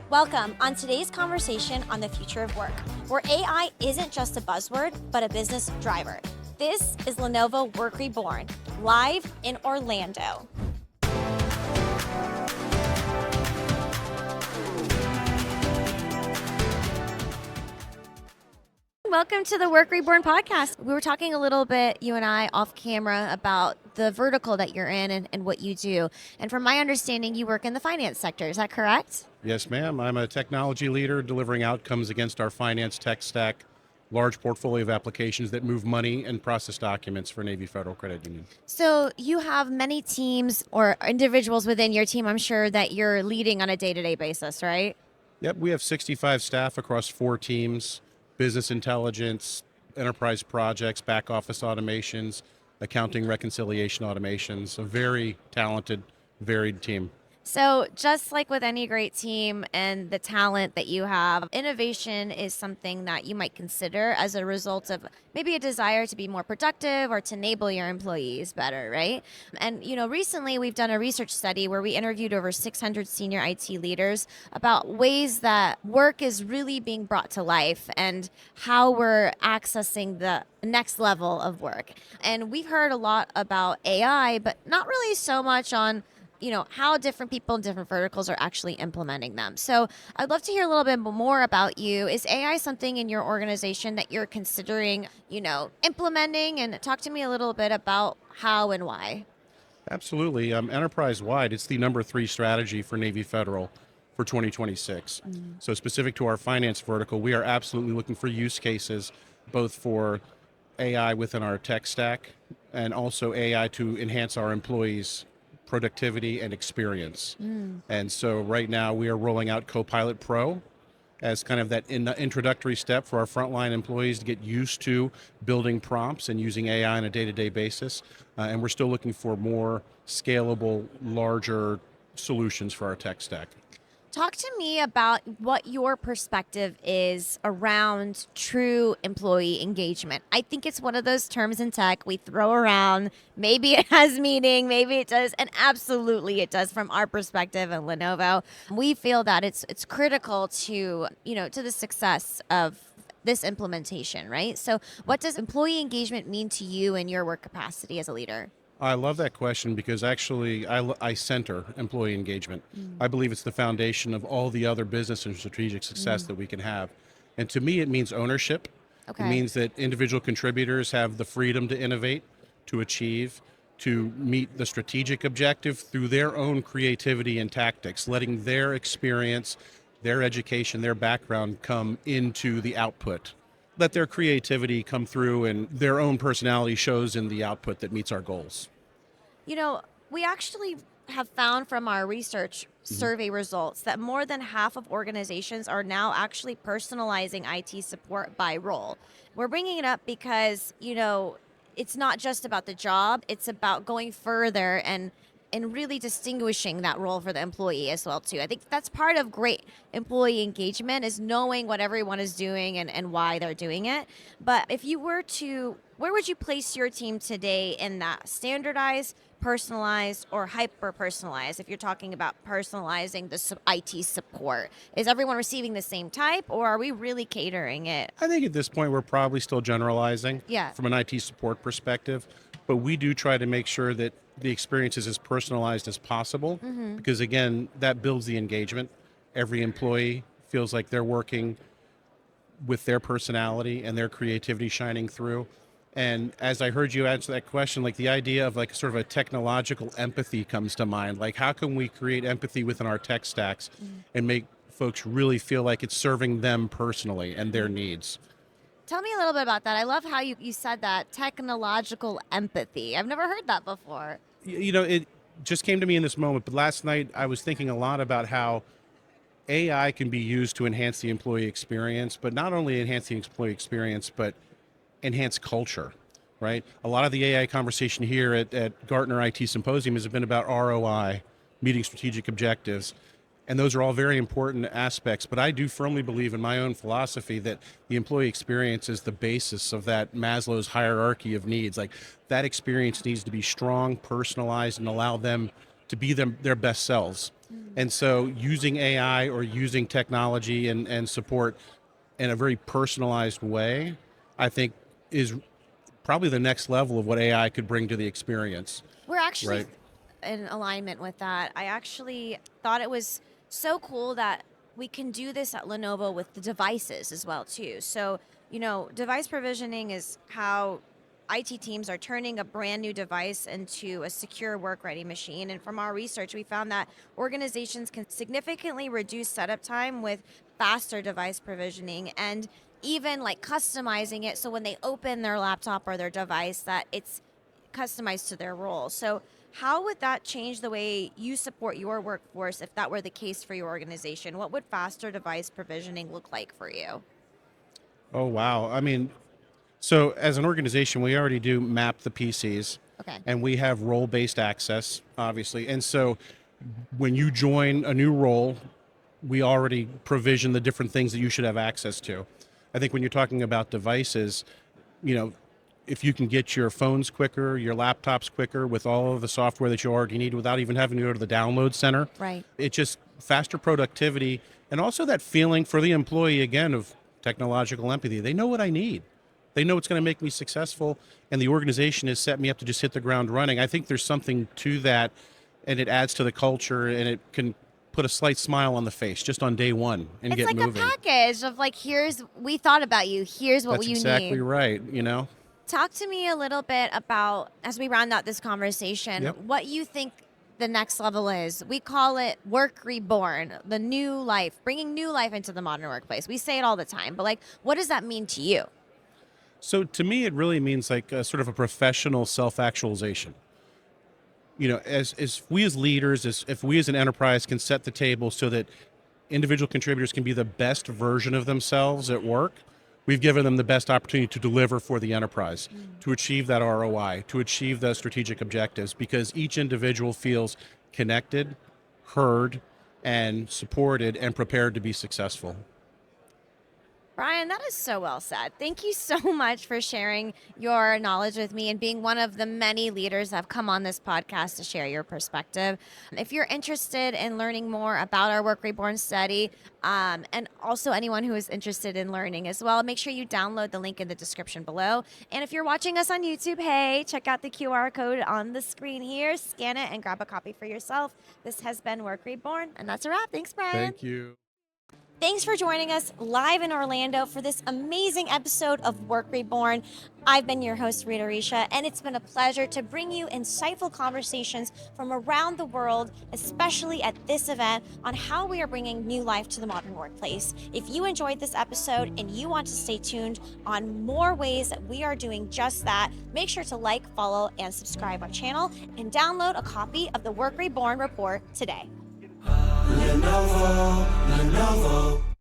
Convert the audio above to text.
Welcome on today's conversation on the future of work, where AI isn't just a buzzword, but a business driver. This is Lenovo Work Reborn, live in Orlando. Welcome to the Work Reborn podcast. We were talking a little bit, you and I, off camera about the vertical that you're in and what you do. And from my understanding, you work in the finance sector. Is that correct? Yes, ma'am. I'm a technology leader delivering outcomes against our finance tech stack, large portfolio of applications that move money and process documents for Navy Federal Credit Union. So you have many teams or individuals within your team, I'm sure, that you're leading on a day-to-day basis, right? Yep, we have 65 staff across 4 teams, business intelligence, enterprise projects, back office automations, accounting reconciliation automations, a very talented, varied team. So just like with any great team and the talent that you have, innovation is something that you might consider as a result of maybe a desire to be more productive or to enable your employees better, right? And, recently we've done a research study where we interviewed over 600 senior IT leaders about ways that work is really being brought to life and how we're accessing the next level of work. And we've heard a lot about AI, but not really so much on how different people in different verticals are actually implementing them. So I'd love to hear a little bit more about you. Is AI something in your organization that you're considering, implementing? And talk to me a little bit about how and why. Absolutely. Enterprise-wide, it's the number 3 strategy for Navy Federal for 2026. So specific to our finance vertical, we are absolutely looking for use cases, both for AI within our tech stack and also AI to enhance our employees' productivity and experience. And so right now we are rolling out Copilot Pro as kind of that introductory step for our frontline employees to get used to building prompts and using AI on a day-to-day basis. And we're still looking for more scalable, larger solutions for our tech stack. Talk to me about what your perspective is around true employee engagement. I think it's one of those terms in tech we throw around. Maybe it has meaning, maybe it does, and absolutely it does from our perspective at Lenovo. We feel that it's critical to, to the success of this implementation, right? So what does employee engagement mean to you in your work capacity as a leader? I love that question because actually I center employee engagement. I believe it's the foundation of all the other business and strategic success that we can have. And to me, it means ownership. Okay. It means that individual contributors have the freedom to innovate, to achieve, to meet the strategic objective through their own creativity and tactics, letting their experience, their education, their background come into the output. Let their creativity come through and their own personality shows in the output that meets our goals. We actually have found from our research survey results that more than half of organizations are now actually personalizing IT support by role. We're bringing it up because, it's not just about the job, it's about going further and really distinguishing that role for the employee as well too. I think that's part of great employee engagement is knowing what everyone is doing and why they're doing it. But if you were to, where would you place your team today in that standardized, personalized, or hyper-personalized? If you're talking about personalizing the IT support, is everyone receiving the same type or are we really catering it? I think at this point we're probably still generalizing Yeah. from an IT support perspective, but we do try to make sure that the experience is as personalized as possible because again, that builds the engagement. Every employee feels like they're working with their personality and their creativity shining through. And as I heard you answer that question, like the idea of like sort of a technological empathy comes to mind. Like how can we create empathy within our tech stacks and make folks really feel like it's serving them personally and their needs? Tell me a little bit about that. I love how you said that, technological empathy. I've never heard that before. It just came to me in this moment, but last night I was thinking a lot about how AI can be used to enhance the employee experience, but not only enhance the employee experience, but enhance culture, right? A lot of the AI conversation here at Gartner IT Symposium has been about ROI, meeting strategic objectives. And those are all very important aspects, but I do firmly believe in my own philosophy that the employee experience is the basis of that Maslow's hierarchy of needs. Like that experience needs to be strong, personalized, and allow them to be their best selves. And so using AI or using technology and support in a very personalized way, I think is probably the next level of what AI could bring to the experience, We're actually right? in alignment with that. I actually thought it was so cool that we can do this at Lenovo with the devices as well too. So, device provisioning is how IT teams are turning a brand new device into a secure work ready machine. And from our research, we found that organizations can significantly reduce setup time with faster device provisioning and even like customizing it so when they open their laptop or their device that it's customized to their role. So, how would that change the way you support your workforce if that were the case for your organization? What would faster device provisioning look like for you? Oh, wow. I mean, so as an organization, we already do map the PCs Okay. and we have role based access, obviously. And so when you join a new role, we already provision the different things that you should have access to. I think when you're talking about devices, you know, if you can get your phones quicker, your laptops quicker with all of the software that you already need without even having to go to the download center, Right. it just faster productivity and also that feeling for the employee again of technological empathy. They know what I need. They know it's going to make me successful, and the organization has set me up to just hit the ground running. I think there's something to that, and it adds to the culture, and it can put a slight smile on the face just on day one and It's get like a moving. package of like, we thought about you, here's what That's you exactly need. right, you know? Talk to me a little bit about, as we round out this conversation, Yep. what you think the next level is. We call it Work Reborn, the new life, bringing new life into the modern workplace. We say it all the time, but like, what does that mean to you? So to me, it really means like a sort of a professional self-actualization. You know, as we as leaders, as if we as an enterprise can set the table so that individual contributors can be the best version of themselves at work, we've given them the best opportunity to deliver for the enterprise, to achieve that ROI, to achieve the strategic objectives, because each individual feels connected, heard, and supported and prepared to be successful. Brian, that is so well said. Thank you so much for sharing your knowledge with me and being one of the many leaders that have come on this podcast to share your perspective. If you're interested in learning more about our Work Reborn study, and also anyone who is interested in learning as well, make sure you download the link in the description below. And if you're watching us on YouTube, hey, check out the QR code on the screen here, scan it, and grab a copy for yourself. This has been Work Reborn, and that's a wrap. Thanks, Brian. Thank you. Thanks for joining us live in Orlando for this amazing episode of Work Reborn. I've been your host, Rita Richa, and it's been a pleasure to bring you insightful conversations from around the world, especially at this event, on how we are bringing new life to the modern workplace. If you enjoyed this episode and you want to stay tuned on more ways that we are doing just that, make sure to like, follow, and subscribe our channel, and download a copy of the Work Reborn report today. Lenovo, Lenovo.